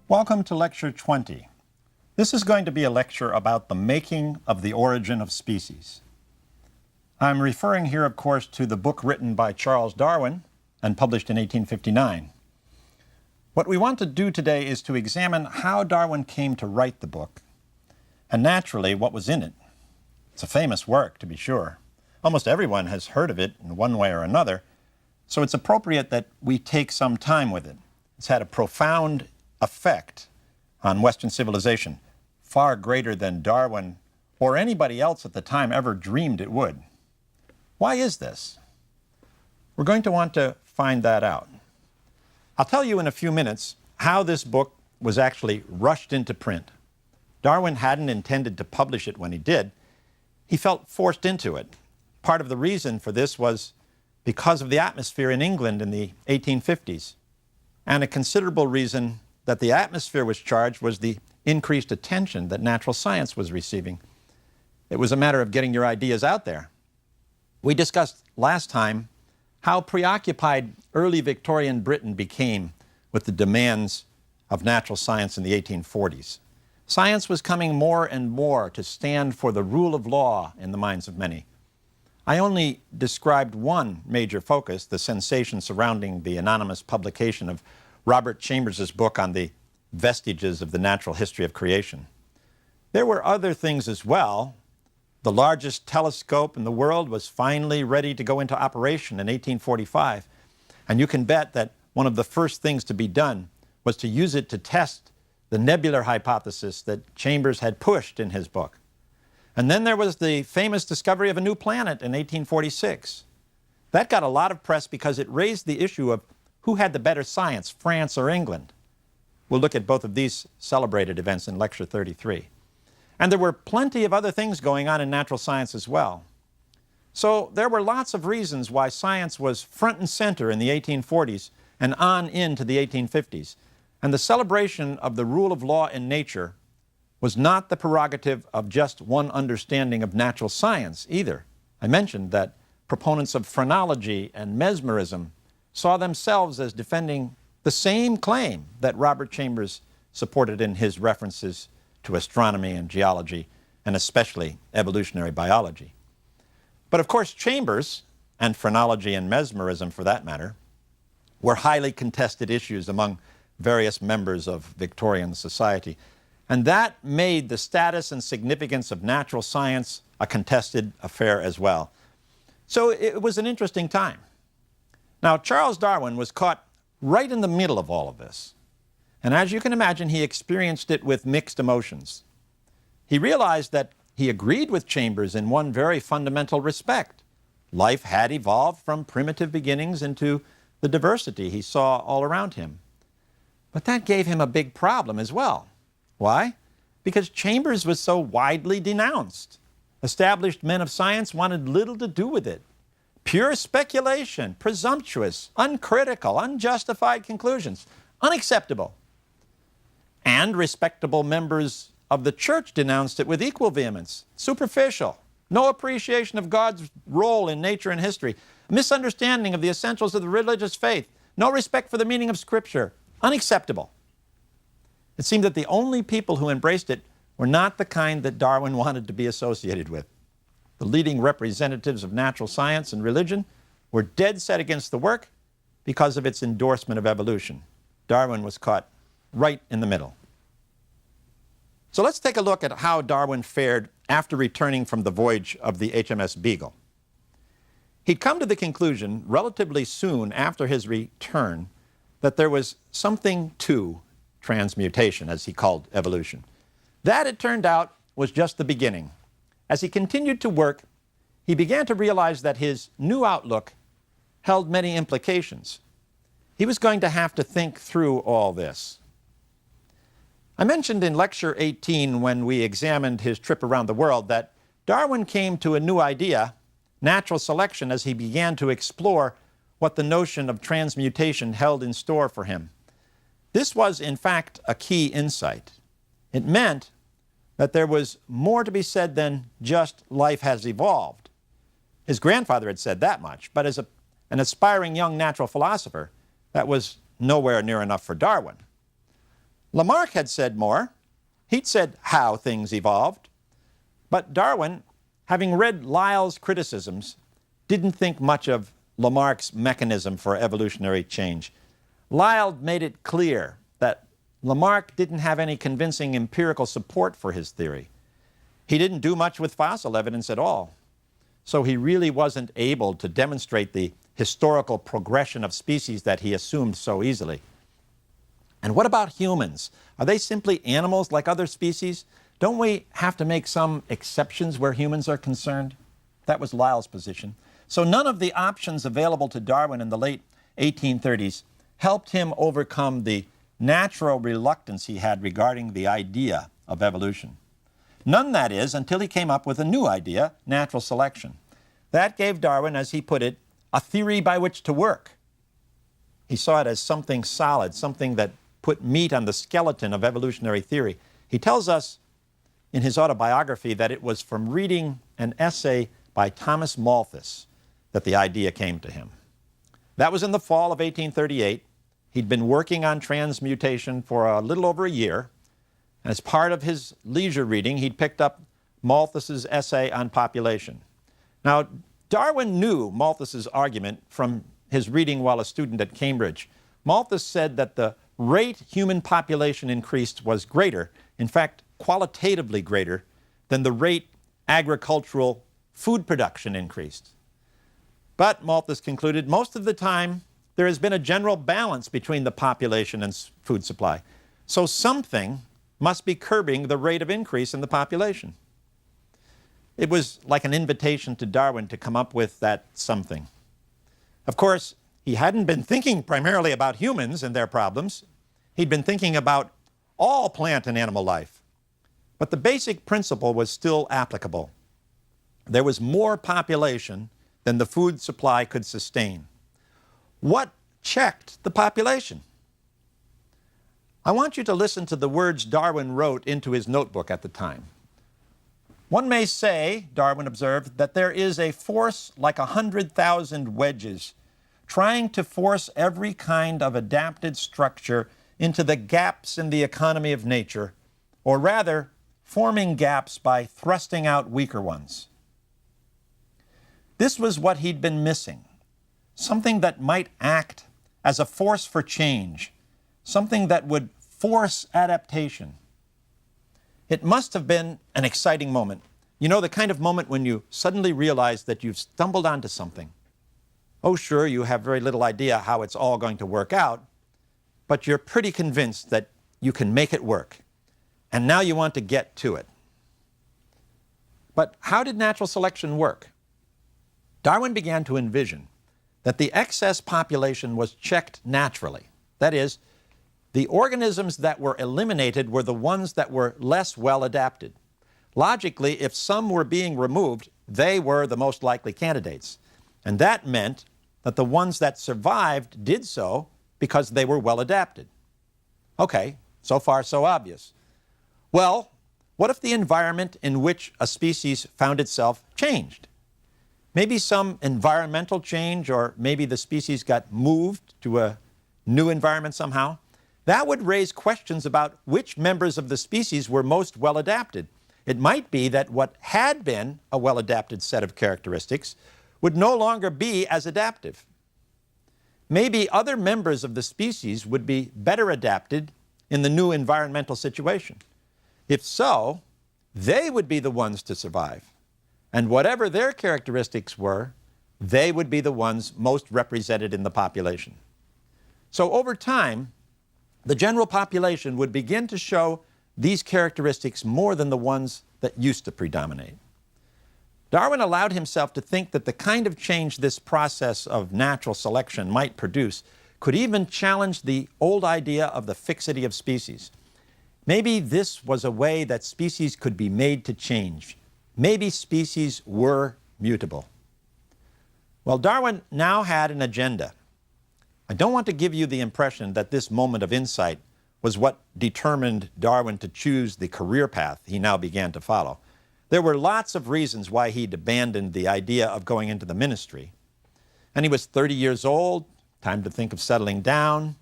Welcome to Lecture 20. This is going to be a lecture about the making of the origin of species. I'm referring here, of course, to the book written by Charles Darwin and published in 1859. What we want to do today is to examine how Darwin came to write the book, and naturally, what was in it. It's a famous work, to be sure. Almost everyone has heard of it in one way or another, so it's appropriate that we take some time with it. It's had a profound effect on Western civilization, far greater than Darwin or anybody else at the time ever dreamed it would. Why is this? We're going to want to find that out. I'll tell you in a few minutes how this book was actually rushed into print. Darwin hadn't intended to publish it when he did. He felt forced into it. Part of the reason for this was because of the atmosphere in England in the 1850s. And a considerable reason that the atmosphere was charged was the increased attention that natural science was receiving. It was a matter of getting your ideas out there. We discussed last time how preoccupied early Victorian Britain became with the demands of natural science in the 1840s. Science was coming more and more to stand for the rule of law in the minds of many. I only described one major focus, the sensation surrounding the anonymous publication of Robert Chambers' book on the vestiges of the natural history of creation. There were other things as well. The largest telescope in the world was finally ready to go into operation in 1845, and you can bet that one of the first things to be done was to use it to test the nebular hypothesis that Chambers had pushed in his book. And then there was the famous discovery of a new planet in 1846. That got a lot of press because it raised the issue of who had the better science, France or England. We'll look at both of these celebrated events in Lecture 33. And there were plenty of other things going on in natural science as well. So there were lots of reasons why science was front and center in the 1840s and on into the 1850s. And the celebration of the rule of law in nature was not the prerogative of just one understanding of natural science either. I mentioned that proponents of phrenology and mesmerism saw themselves as defending the same claim that Robert Chambers supported in his references to astronomy and geology, and especially evolutionary biology. But of course, Chambers, and phrenology and mesmerism for that matter, were highly contested issues among various members of Victorian society. And that made the status and significance of natural science a contested affair as well. So it was an interesting time. Now, Charles Darwin was caught right in the middle of all of this. And as you can imagine, he experienced it with mixed emotions. He realized that he agreed with Chambers in one very fundamental respect. Life had evolved from primitive beginnings into the diversity he saw all around him. But that gave him a big problem as well. Why? Because Chambers was so widely denounced. Established men of science wanted little to do with it. Pure speculation, presumptuous, uncritical, unjustified conclusions, unacceptable. And respectable members of the church denounced it with equal vehemence. Superficial, no appreciation of God's role in nature and history, misunderstanding of the essentials of the religious faith, no respect for the meaning of Scripture, unacceptable. It seemed that the only people who embraced it were not the kind that Darwin wanted to be associated with. The leading representatives of natural science and religion were dead set against the work because of its endorsement of evolution. Darwin was caught right in the middle. So let's take a look at how Darwin fared after returning from the voyage of the HMS Beagle. He'd come to the conclusion relatively soon after his return that there was something to transmutation, as he called evolution. That, it turned out, was just the beginning. As he continued to work, he began to realize that his new outlook held many implications. He was going to have to think through all this. I mentioned in Lecture 18, when we examined his trip around the world, that Darwin came to a new idea, natural selection, as he began to explore what the notion of transmutation held in store for him. This was, in fact, a key insight. It meant that there was more to be said than just life has evolved. His grandfather had said that much, but as an aspiring young natural philosopher, that was nowhere near enough for Darwin. Lamarck had said more. He'd said how things evolved. But Darwin, having read Lyell's criticisms, didn't think much of Lamarck's mechanism for evolutionary change. Lyell made it clear that Lamarck didn't have any convincing empirical support for his theory. He didn't do much with fossil evidence at all. So he really wasn't able to demonstrate the historical progression of species that he assumed so easily. And what about humans? Are they simply animals like other species? Don't we have to make some exceptions where humans are concerned? That was Lyell's position. So none of the options available to Darwin in the late 1830s helped him overcome the natural reluctance he had regarding the idea of evolution. None, that is, until he came up with a new idea, natural selection. That gave Darwin, as he put it, a theory by which to work. He saw it as something solid, something that put meat on the skeleton of evolutionary theory. He tells us in his autobiography that it was from reading an essay by Thomas Malthus that the idea came to him. That was in the fall of 1838. He'd been working on transmutation for a little over a year. As part of his leisure reading, he'd picked up Malthus's essay on population. Now, Darwin knew Malthus's argument from his reading while a student at Cambridge. Malthus said that the rate human population increased was greater, in fact, qualitatively greater, than the rate agricultural food production increased. But, Malthus concluded, most of the time there has been a general balance between the population and food supply. So something must be curbing the rate of increase in the population. It was like an invitation to Darwin to come up with that something. Of course, he hadn't been thinking primarily about humans and their problems. He'd been thinking about all plant and animal life. But the basic principle was still applicable. There was more population than the food supply could sustain. What checked the population? I want you to listen to the words Darwin wrote into his notebook at the time. One may say, Darwin observed, that there is a force like 100,000 wedges trying to force every kind of adapted structure into the gaps in the economy of nature, or rather, forming gaps by thrusting out weaker ones. This was what he'd been missing, something that might act as a force for change, something that would force adaptation. It must have been an exciting moment. You know, the kind of moment when you suddenly realize that you've stumbled onto something. Oh, sure, you have very little idea how it's all going to work out, but you're pretty convinced that you can make it work. And now you want to get to it. But how did natural selection work? Darwin began to envision that the excess population was checked naturally. That is, the organisms that were eliminated were the ones that were less well adapted. Logically, if some were being removed, they were the most likely candidates. And that meant that the ones that survived did so because they were well adapted. Okay, so far so obvious. Well, what if the environment in which a species found itself changed? Maybe some environmental change, or maybe the species got moved to a new environment somehow. That would raise questions about which members of the species were most well adapted. It might be that what had been a well-adapted set of characteristics would no longer be as adaptive. Maybe other members of the species would be better adapted in the new environmental situation. If so, they would be the ones to survive. And whatever their characteristics were, they would be the ones most represented in the population. So over time, the general population would begin to show these characteristics more than the ones that used to predominate. Darwin allowed himself to think that the kind of change this process of natural selection might produce could even challenge the old idea of the fixity of species. Maybe this was a way that species could be made to change. Maybe species were mutable. Well, Darwin now had an agenda. I don't want to give you the impression that this moment of insight was what determined Darwin to choose the career path he now began to follow. There were lots of reasons why he'd abandoned the idea of going into the ministry. And he was 30 years old, time to think of settling down.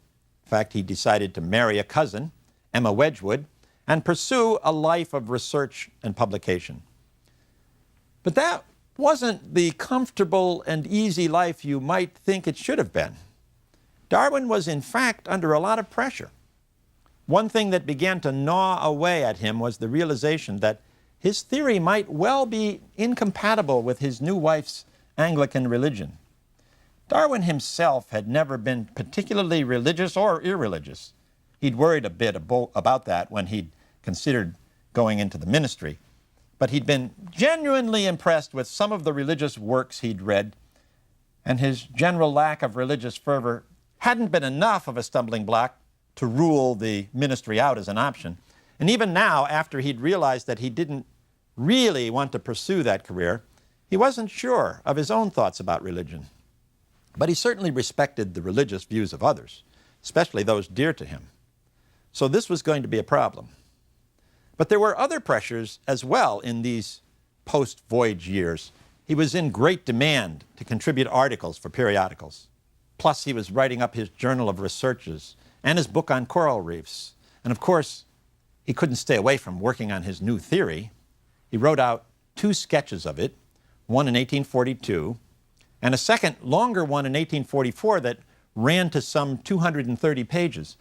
In fact, he decided to marry a cousin, Emma Wedgwood, and pursue a life of research and publication. But that wasn't the comfortable and easy life you might think it should have been. Darwin was in fact under a lot of pressure. One thing that began to gnaw away at him was the realization that his theory might well be incompatible with his new wife's Anglican religion. Darwin himself had never been particularly religious or irreligious. He'd worried a bit about that when he'd considered going into the ministry. But he'd been genuinely impressed with some of the religious works he'd read, and his general lack of religious fervor hadn't been enough of a stumbling block to rule the ministry out as an option. And even now, after he'd realized that he didn't really want to pursue that career, he wasn't sure of his own thoughts about religion. But he certainly respected the religious views of others, especially those dear to him. So this was going to be a problem. But there were other pressures as well in these post-voyage years. He was in great demand to contribute articles for periodicals. Plus, he was writing up his journal of researches and his book on coral reefs. And of course, he couldn't stay away from working on his new theory. He wrote out 2 sketches of it, one in 1842, and a second, longer one in 1844 that ran to some 230 pages.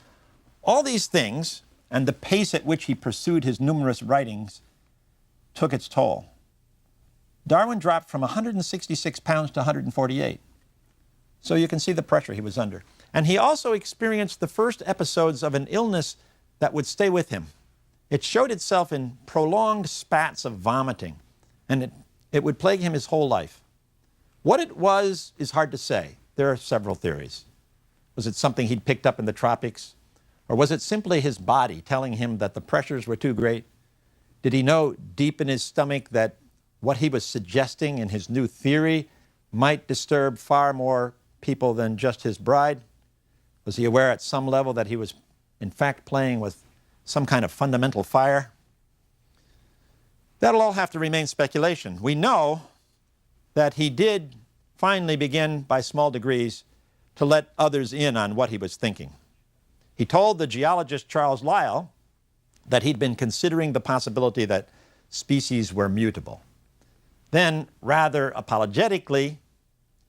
All these things, and the pace at which he pursued his numerous writings, took its toll. Darwin dropped from 166 pounds to 148. So you can see the pressure he was under. And he also experienced the first episodes of an illness that would stay with him. It showed itself in prolonged spats of vomiting, and it would plague him his whole life. What it was is hard to say. There are several theories. Was it something he'd picked up in the tropics? Or was it simply his body telling him that the pressures were too great? Did he know deep in his stomach that what he was suggesting in his new theory might disturb far more people than just his bride? Was he aware at some level that he was in fact playing with some kind of fundamental fire? That'll all have to remain speculation. We know that he did finally begin by small degrees to let others in on what he was thinking. He told the geologist Charles Lyell that he'd been considering the possibility that species were mutable. Then, rather apologetically,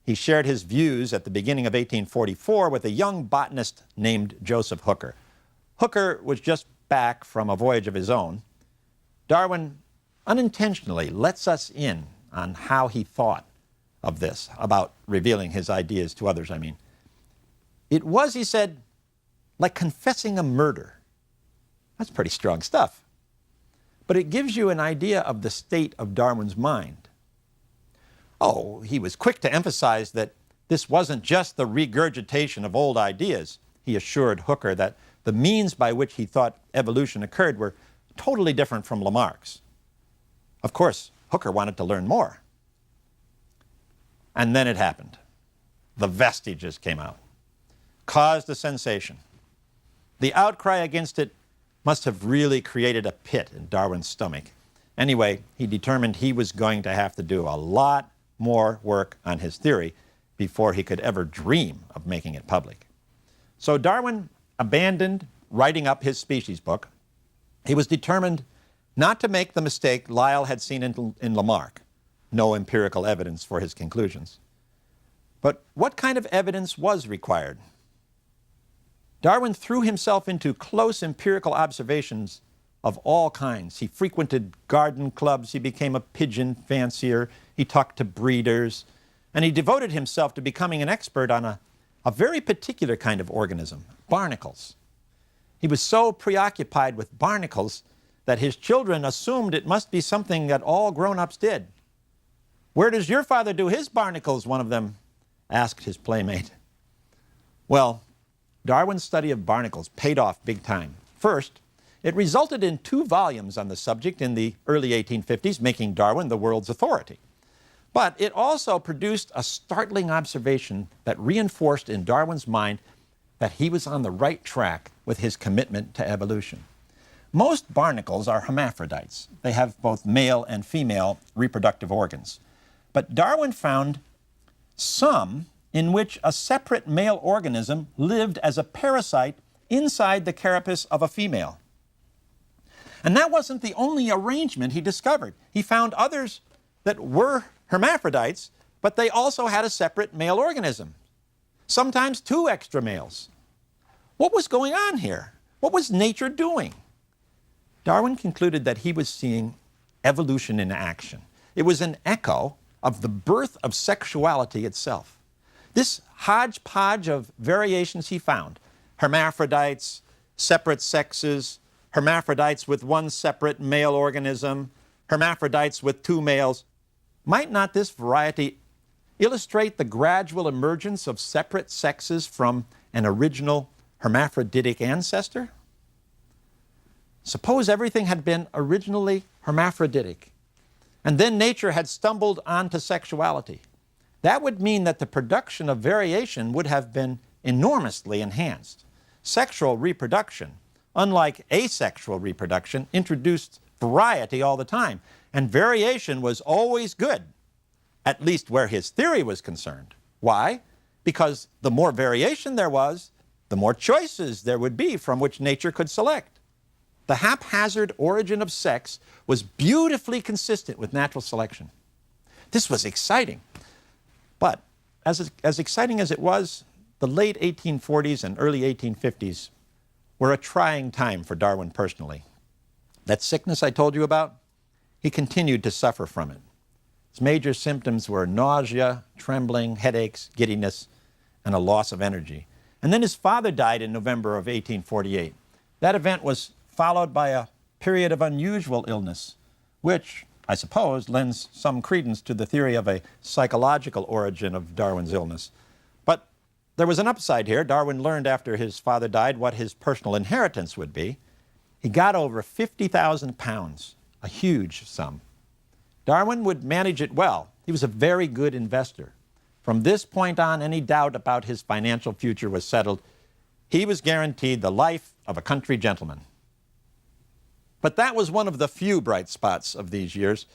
he shared his views at the beginning of 1844 with a young botanist named Joseph Hooker. Hooker was just back from a voyage of his own. Darwin unintentionally lets us in on how he thought of this, about revealing his ideas to others, I mean. It was, he said, like confessing a murder. That's pretty strong stuff. But it gives you an idea of the state of Darwin's mind. Oh, he was quick to emphasize that this wasn't just the regurgitation of old ideas. He assured Hooker that the means by which he thought evolution occurred were totally different from Lamarck's. Of course, Hooker wanted to learn more. And then it happened. The vestiges came out, caused a sensation. The outcry against it must have really created a pit in Darwin's stomach. Anyway, he determined he was going to have to do a lot more work on his theory before he could ever dream of making it public. So Darwin abandoned writing up his species book. He was determined not to make the mistake Lyell had seen in Lamarck, no empirical evidence for his conclusions. But what kind of evidence was required? Darwin threw himself into close empirical observations of all kinds. He frequented garden clubs, he became a pigeon fancier, he talked to breeders, and he devoted himself to becoming an expert on a very particular kind of organism, barnacles. He was so preoccupied with barnacles that his children assumed it must be something that all grown-ups did. "Where does your father do his barnacles?" one of them asked his playmate. Well, Darwin's study of barnacles paid off big time. First, it resulted in 2 volumes on the subject in the early 1850s, making Darwin the world's authority. But it also produced a startling observation that reinforced in Darwin's mind that he was on the right track with his commitment to evolution. Most barnacles are hermaphrodites. They have both male and female reproductive organs. But Darwin found some in which a separate male organism lived as a parasite inside the carapace of a female. And that wasn't the only arrangement he discovered. He found others that were hermaphrodites, but they also had a separate male organism, sometimes two extra males. What was going on here? What was nature doing? Darwin concluded that he was seeing evolution in action. It was an echo of the birth of sexuality itself. This hodgepodge of variations he found, hermaphrodites, separate sexes, hermaphrodites with one separate male organism, hermaphrodites with two males, might not this variety illustrate the gradual emergence of separate sexes from an original hermaphroditic ancestor? Suppose everything had been originally hermaphroditic, and then nature had stumbled onto sexuality. That would mean that the production of variation would have been enormously enhanced. Sexual reproduction, unlike asexual reproduction, introduced variety all the time, and variation was always good, at least where his theory was concerned. Why? Because the more variation there was, the more choices there would be from which nature could select. The haphazard origin of sex was beautifully consistent with natural selection. This was exciting. But as exciting as it was, the late 1840s and early 1850s were a trying time for Darwin personally. That sickness I told you about, he continued to suffer from it. His major symptoms were nausea, trembling, headaches, giddiness, and a loss of energy. And then his father died in November of 1848. That event was followed by a period of unusual illness, which, I suppose, lends some credence to the theory of a psychological origin of Darwin's illness. But there was an upside here. Darwin learned after his father died what his personal inheritance would be. He got over 50,000 pounds, a huge sum. Darwin would manage it well. He was a very good investor. From this point on, any doubt about his financial future was settled. He was guaranteed the life of a country gentleman. But that was one of the few bright spots of these years.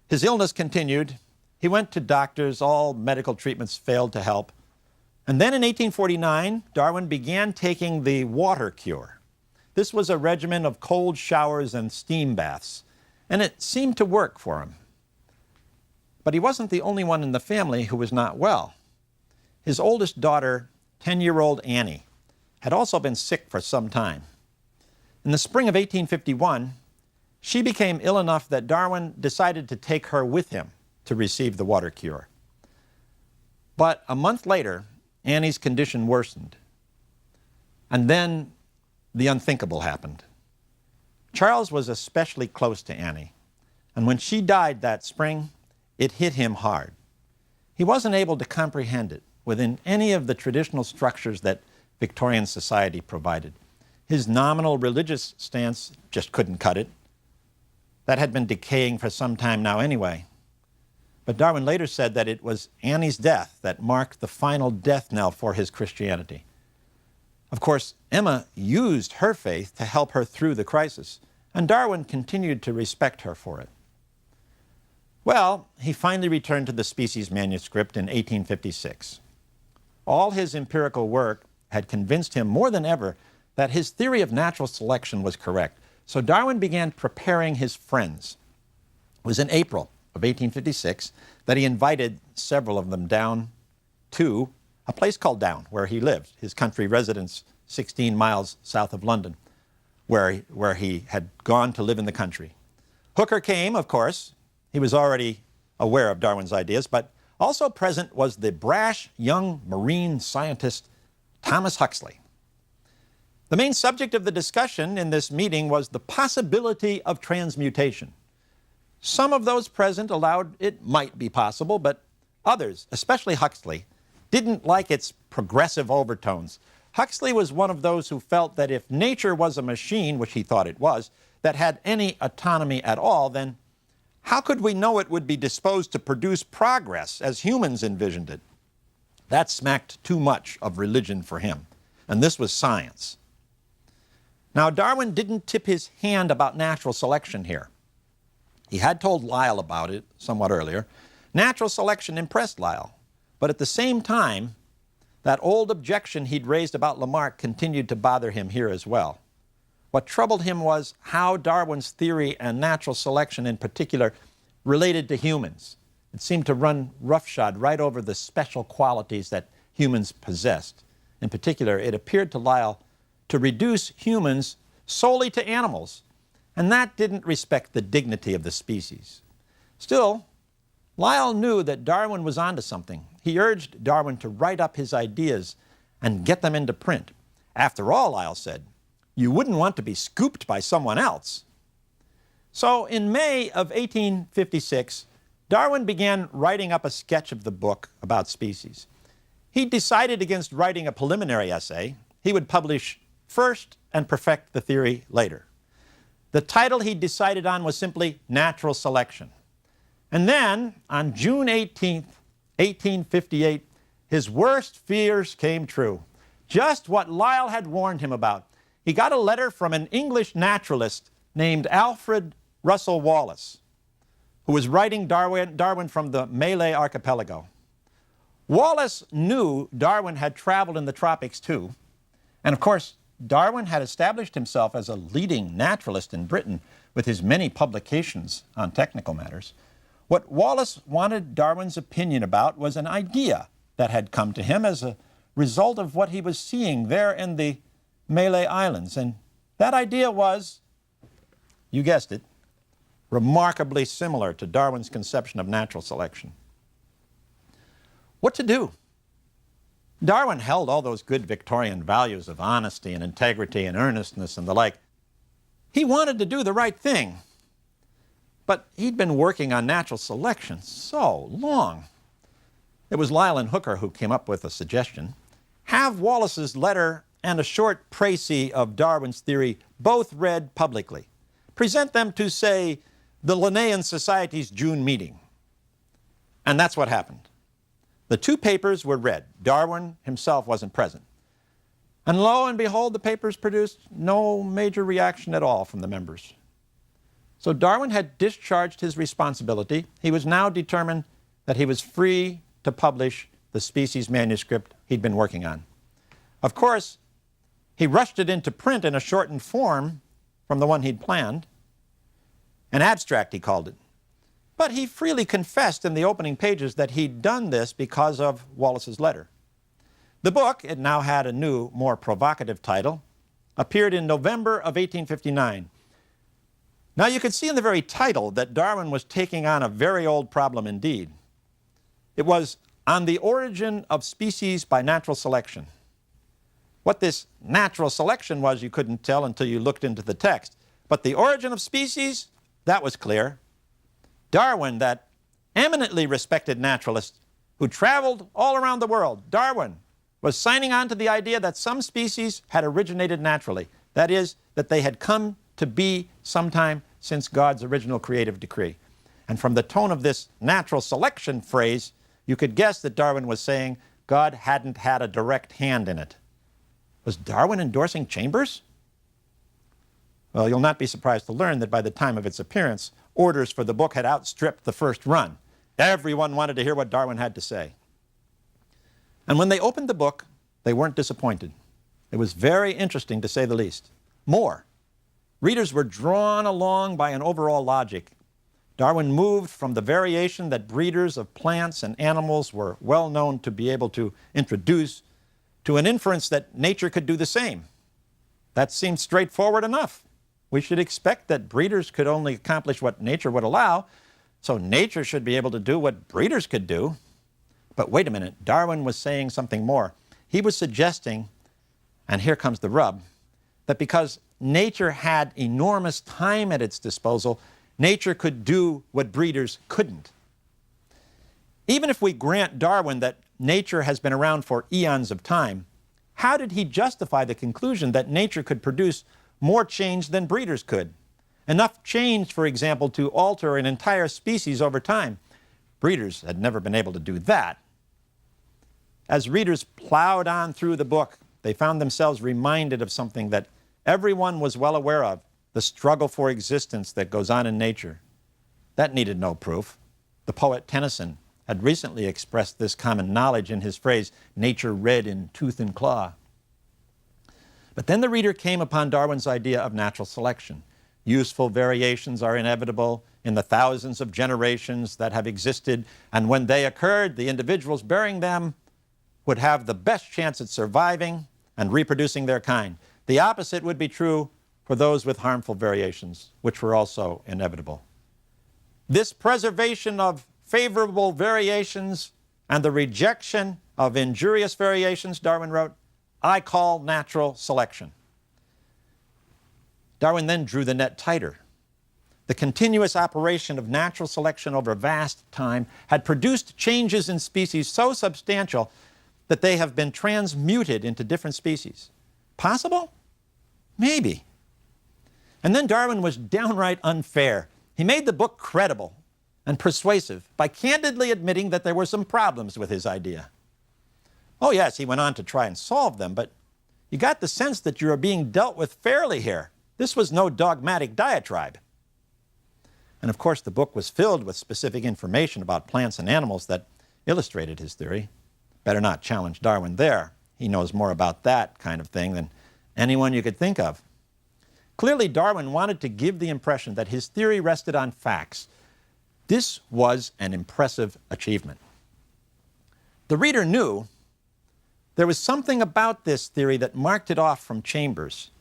His illness continued. He went to doctors. All medical treatments failed to help. And then in 1849, Darwin began taking the water cure. This was a regimen of cold showers and steam baths, and it seemed to work for him. But he wasn't the only one in the family who was not well. His oldest daughter, 10-year-old Annie, had also been sick for some time. In the spring of 1851, she became ill enough that Darwin decided to take her with him to receive the water cure. But a month later, Annie's condition worsened. And then the unthinkable happened. Charles was especially close to Annie, and when she died that spring, it hit him hard. He wasn't able to comprehend it within any of the traditional structures that Victorian society provided. His nominal religious stance just couldn't cut it. That had been decaying for some time now anyway. But Darwin later said that it was Annie's death that marked the final death knell for his Christianity. Of course, Emma used her faith to help her through the crisis, and Darwin continued to respect her for it. Well, he finally returned to the Species manuscript in 1856. All his empirical work had convinced him more than ever that his theory of natural selection was correct. So Darwin began preparing his friends. It was in April of 1856 that he invited several of them down to a place called Down, where he lived, his country residence 16 miles south of London, where he had gone to live in the country. Hooker came, of course. He was already aware of Darwin's ideas, but also present was the brash young marine scientist Thomas Huxley. The main subject of the discussion in this meeting was the possibility of transmutation. Some of those present allowed it might be possible, but others, especially Huxley, didn't like its progressive overtones. Huxley was one of those who felt that if nature was a machine, which he thought it was, that had any autonomy at all, then how could we know it would be disposed to produce progress as humans envisioned it? That smacked too much of religion for him, and this was science. Now, Darwin didn't tip his hand about natural selection here. He had told Lyell about it somewhat earlier. Natural selection impressed Lyell, but at the same time, that old objection he'd raised about Lamarck continued to bother him here as well. What troubled him was how Darwin's theory and natural selection in particular related to humans. It seemed to run roughshod right over the special qualities that humans possessed. In particular, it appeared to Lyell to reduce humans solely to animals, and that didn't respect the dignity of the species. Still, Lyell knew that Darwin was onto something. He urged Darwin to write up his ideas and get them into print. After all, Lyell said, you wouldn't want to be scooped by someone else. So in May of 1856, Darwin began writing up a sketch of the book about species. He decided against writing a preliminary essay. He would publish first and perfect the theory later. The title he decided on was simply Natural Selection. And then, on June 18, 1858, his worst fears came true. Just what Lyell had warned him about. He got a letter from an English naturalist named Alfred Russel Wallace, who was writing Darwin from the Malay Archipelago. Wallace knew Darwin had traveled in the tropics too, and of course, Darwin had established himself as a leading naturalist in Britain with his many publications on technical matters. What Wallace wanted Darwin's opinion about was an idea that had come to him as a result of what he was seeing there in the Malay Islands. And that idea was, you guessed it, remarkably similar to Darwin's conception of natural selection. What to do? Darwin held all those good Victorian values of honesty and integrity and earnestness and the like. He wanted to do the right thing, but he'd been working on natural selection so long. It was Lyell and Hooker who came up with a suggestion. Have Wallace's letter and a short précis of Darwin's theory both read publicly. Present them to, say, the Linnaean Society's June meeting. And that's what happened. The two papers were read. Darwin himself wasn't present. And lo and behold, the papers produced no major reaction at all from the members. So Darwin had discharged his responsibility. He was now determined that he was free to publish the species manuscript he'd been working on. Of course, he rushed it into print in a shortened form from the one he'd planned. An abstract, he called it. But he freely confessed in the opening pages that he'd done this because of Wallace's letter. The book, it now had a new, more provocative title, appeared in November of 1859. Now you could see in the very title that Darwin was taking on a very old problem indeed. It was On the Origin of Species by Natural Selection. What this natural selection was you couldn't tell until you looked into the text. But the origin of species, that was clear. Darwin, that eminently respected naturalist who traveled all around the world, Darwin was signing on to the idea that some species had originated naturally. That is, that they had come to be sometime since God's original creative decree. And from the tone of this natural selection phrase, you could guess that Darwin was saying God hadn't had a direct hand in it. Was Darwin endorsing Chambers? Well, you'll not be surprised to learn that by the time of its appearance, orders for the book had outstripped the first run. Everyone wanted to hear what Darwin had to say. And when they opened the book, they weren't disappointed. It was very interesting, to say the least. More. Readers were drawn along by an overall logic. Darwin moved from the variation that breeders of plants and animals were well known to be able to introduce to an inference that nature could do the same. That seemed straightforward enough. We should expect that breeders could only accomplish what nature would allow, so nature should be able to do what breeders could do. But wait a minute, Darwin was saying something more. He was suggesting, and here comes the rub, that because nature had enormous time at its disposal, nature could do what breeders couldn't. Even if we grant Darwin that nature has been around for eons of time, how did he justify the conclusion that nature could produce more change than breeders could? Enough change, for example, to alter an entire species over time. Breeders had never been able to do that. As readers plowed on through the book, they found themselves reminded of something that everyone was well aware of, the struggle for existence that goes on in nature. That needed no proof. The poet Tennyson had recently expressed this common knowledge in his phrase, "Nature red in tooth and claw." But then the reader came upon Darwin's idea of natural selection. Useful variations are inevitable in the thousands of generations that have existed, and when they occurred, the individuals bearing them would have the best chance at surviving and reproducing their kind. The opposite would be true for those with harmful variations, which were also inevitable. This preservation of favorable variations and the rejection of injurious variations, Darwin wrote, I call natural selection. Darwin then drew the net tighter. The continuous operation of natural selection over vast time had produced changes in species so substantial that they have been transmuted into different species. Possible? Maybe. And then Darwin was downright unfair. He made the book credible and persuasive by candidly admitting that there were some problems with his idea. Oh yes, he went on to try and solve them, but you got the sense that you were being dealt with fairly here. This was no dogmatic diatribe. And of course, the book was filled with specific information about plants and animals that illustrated his theory. Better not challenge Darwin there. He knows more about that kind of thing than anyone you could think of. Clearly, Darwin wanted to give the impression that his theory rested on facts. This was an impressive achievement. The reader knew there was something about this theory that marked it off from Chambers,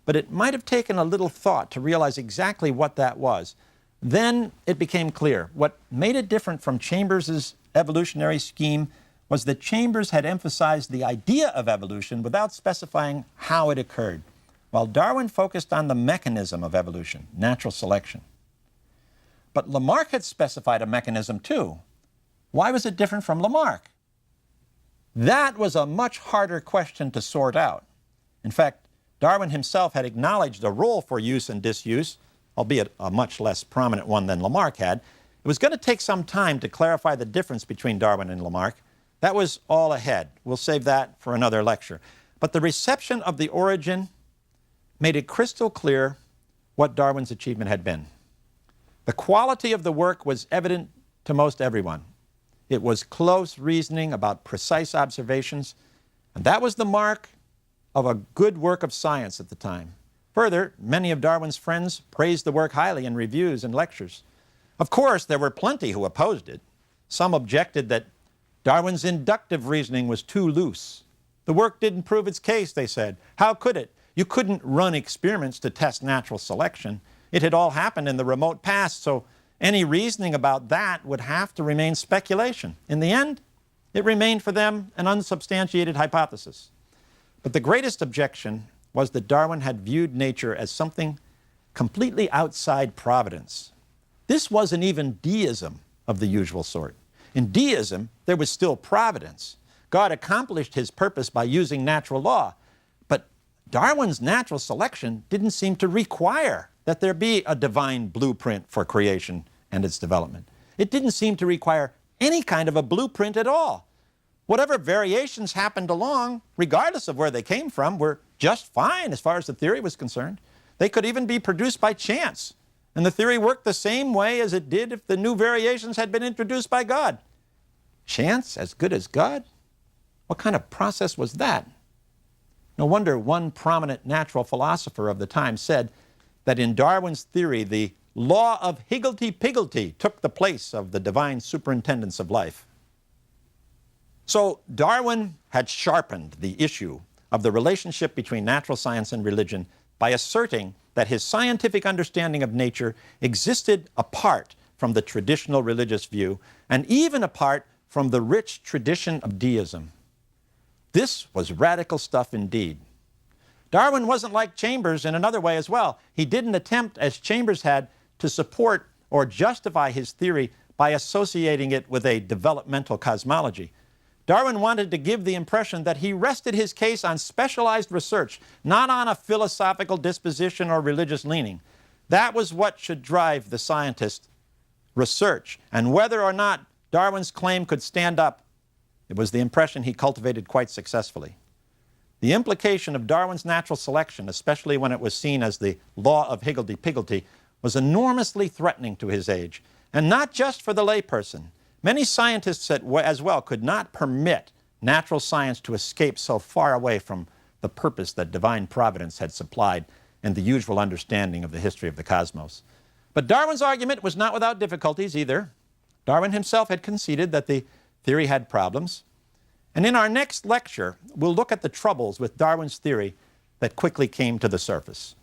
but it might have taken a little thought to realize exactly what that was. Then it became clear. What made it different from Chambers's evolutionary scheme was that Chambers had emphasized the idea of evolution without specifying how it occurred, while Darwin focused on the mechanism of evolution, natural selection. But Lamarck had specified a mechanism too. Why was it different from Lamarck? That was a much harder question to sort out. In fact, Darwin himself had acknowledged a role for use and disuse, albeit a much less prominent one than Lamarck had. It was going to take some time to clarify the difference between Darwin and Lamarck. That was all ahead. We'll save that for another lecture. But the reception of the origin made it crystal clear what Darwin's achievement had been. The quality of the work was evident to most everyone. It was close reasoning about precise observations, and that was the mark of a good work of science at the time. Further, many of Darwin's friends praised the work highly in reviews and lectures. Of course, there were plenty who opposed it. Some objected that Darwin's inductive reasoning was too loose. The work didn't prove its case, they said. How could it? You couldn't run experiments to test natural selection. It had all happened in the remote past, so any reasoning about that would have to remain speculation. In the end, it remained for them an unsubstantiated hypothesis. But the greatest objection was that Darwin had viewed nature as something completely outside providence. This wasn't even deism of the usual sort. In deism, there was still providence. God accomplished his purpose by using natural law. But Darwin's natural selection didn't seem to require that there be a divine blueprint for creation and its development. It didn't seem to require any kind of a blueprint at all. Whatever variations happened along, regardless of where they came from, were just fine as far as the theory was concerned. They could even be produced by chance. And the theory worked the same way as it did if the new variations had been introduced by God. Chance as good as God? What kind of process was that? No wonder one prominent natural philosopher of the time said that in Darwin's theory, the law of higgledy-piggledy took the place of the divine superintendence of life. So Darwin had sharpened the issue of the relationship between natural science and religion by asserting that his scientific understanding of nature existed apart from the traditional religious view and even apart from the rich tradition of deism. This was radical stuff indeed. Darwin wasn't like Chambers in another way as well. He didn't attempt, as Chambers had, to support or justify his theory by associating it with a developmental cosmology. Darwin wanted to give the impression that he rested his case on specialized research, not on a philosophical disposition or religious leaning. That was what should drive the scientist: research. And whether or not Darwin's claim could stand up, it was the impression he cultivated quite successfully. The implication of Darwin's natural selection, especially when it was seen as the law of higgledy-piggledy, was enormously threatening to his age, and not just for the layperson. Many scientists as well could not permit natural science to escape so far away from the purpose that divine providence had supplied and the usual understanding of the history of the cosmos. But Darwin's argument was not without difficulties either. Darwin himself had conceded that the theory had problems. And in our next lecture, we'll look at the troubles with Darwin's theory that quickly came to the surface.